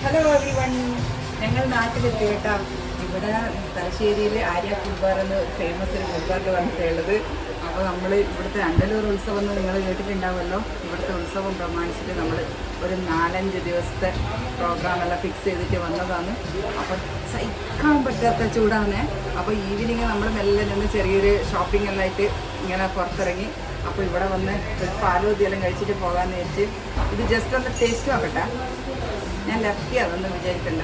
Hello everyone, ഞങ്ങൾ നാട്ടിലെത്തി കേട്ടോ. ഇവിടെ തലശ്ശേരിയിൽ ആര്യ ഫുട്ബാർ എന്ന് ഫേമസ് ഒരു ഫുട്ബാറിൽ വന്നിട്ടുള്ളത്. അപ്പോൾ നമ്മൾ ഇവിടുത്തെ അണ്ടലൂർ ഉത്സവം എന്ന് നിങ്ങൾ കേട്ടിട്ടുണ്ടാവുമല്ലോ. ഇവിടുത്തെ ഉത്സവം പ്രമാണിച്ചിട്ട് നമ്മൾ ഒരു 4-5 ദിവസത്തെ പ്രോഗ്രാമെല്ലാം ഫിക്സ് ചെയ്തിട്ട് വന്നതാണ്. അപ്പോൾ സഹിക്കാൻ പറ്റാത്ത ചൂടാണ്. അപ്പോൾ ഈവനിങ് നമ്മൾ മെല്ലെ നിന്ന് ചെറിയൊരു ഷോപ്പിംഗ് എല്ലാം ആയിട്ട് ഇങ്ങനെ പുറത്തിറങ്ങി. അപ്പോൾ ഇവിടെ വന്ന് ഒരു പാലോതിയെല്ലാം കഴിച്ചിട്ട് പോകാമെന്ന് വെച്ച് ഇത് ജസ്റ്റ് ഒന്ന് ടേസ്റ്റ് നോക്കട്ടെ. ഞാൻ ലെഫ്റ്റ് അതൊന്നും വിചാരിക്കണ്ട.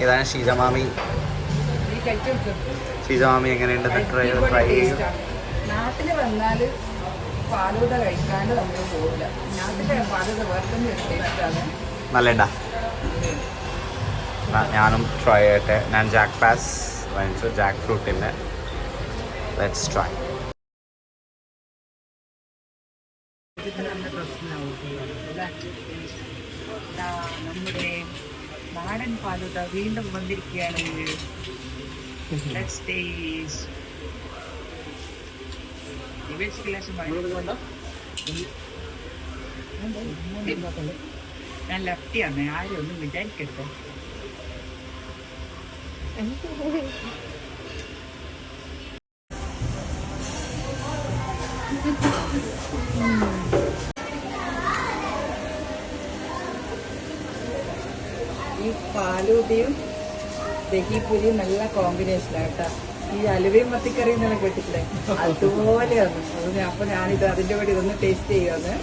ഇതാണ് ഷീജമാമി. ഷീജമാമി എങ്ങനെയുണ്ടെന്ന് ട്രൈ ചെയ്യും. നാട്ടിൽ വന്നാൽ ഫാലൂദ കഴിക്കാണ്ട് നമ്മൾ പോകില്ല. നാട്ടിലെ ഫാലൂദ വേറെ ഒരു ടേസ്റ്റാണ്. നല്ലണ്ടാ. ഞാനും ട്രൈ ചെയ്യട്ടെ. ഞാൻ ജാക്ക് പാസ് വാങ്ങിച്ചു, ജാക്ക് ഫ്രൂട്ടിൻ്റെ. Let's try. നമ്മുടെ നാടൻ ഫാലൂദ വീണ്ടും വന്നിരിക്കുകയാണ്. ഞാൻ ലെഫ്റ്റിയാണ്, ആരും ഒന്നും വിചാരിക്കരുത്. ഈ ഫാലൂദയും ദഹിപുരിയും നല്ല കോമ്പിനേഷനാണ് കേട്ടോ. ഈ അലുവയും മത്തിക്കറിയും എന്നെല്ലാം കേട്ടിട്ടില്ലേ, അതുപോലെയാണ്. അപ്പൊ ഞാനിത് അതിന്റെ കൂടെ ഇതൊന്ന് ടേസ്റ്റ് ചെയ്യുവാന്ന്.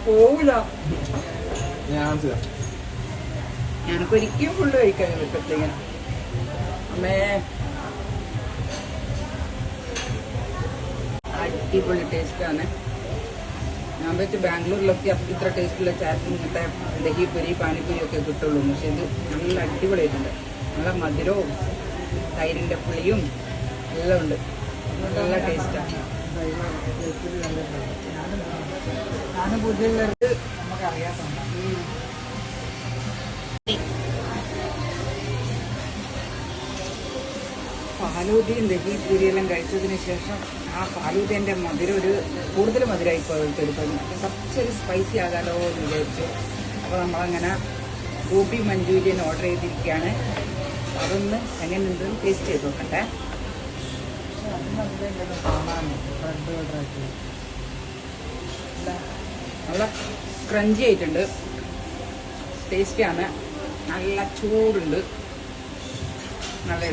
പോവില്ല, ഞാനൊരിക്കലും ഫുള്ള് കഴിക്കാൻ കിട്ടത്തിങ്ങനെ. അമ്മേ, അടിപൊളി ടേസ്റ്റാണ്. ഞാൻ വെച്ച് ബാംഗ്ലൂരിലൊക്കെ ഇത്ര ടേസ്റ്റുള്ള ചാറ്റ് ഇങ്ങനത്തെ ദഹിപുരി പാനിപ്പുരി ഒക്കെ കിട്ടുള്ളൂ. പക്ഷെ ഇത് നല്ല അടിപൊളിയായിട്ടുണ്ട്. നല്ല മധുരവും തൈരിൻ്റെ പുളിയും എല്ലാം ഉണ്ട്. നല്ല ടേസ്റ്റാണ്. ഞാൻ കൂടുതലുള്ളത് നമുക്കറിയാത്തതാണ്. ഫാലൂദയും ദഹിപുരിയെല്ലാം കഴിച്ചതിന് ശേഷം ആ ഫാലൂദേൻ്റെ മധുരം ഒരു കൂടുതൽ മധുരമായിപ്പോൾ എടുക്കുന്നു. കുറച്ചൊരു സ്പൈസി ആകാലോ എന്ന് വിചാരിച്ചു. അപ്പോൾ നമ്മളങ്ങനെ ഗോപി മഞ്ചൂരിയൻ ഓർഡർ ചെയ്തിരിക്കുകയാണ്. അതൊന്ന് എങ്ങനെയുണ്ടെന്ന് ടേസ്റ്റ് ചെയ്ത് നോക്കട്ടെ. നല്ല ക്രഞ്ചി ആയിട്ടുണ്ട്, ടേസ്റ്റിയാണ്. നല്ല ചൂടുണ്ട്. നല്ല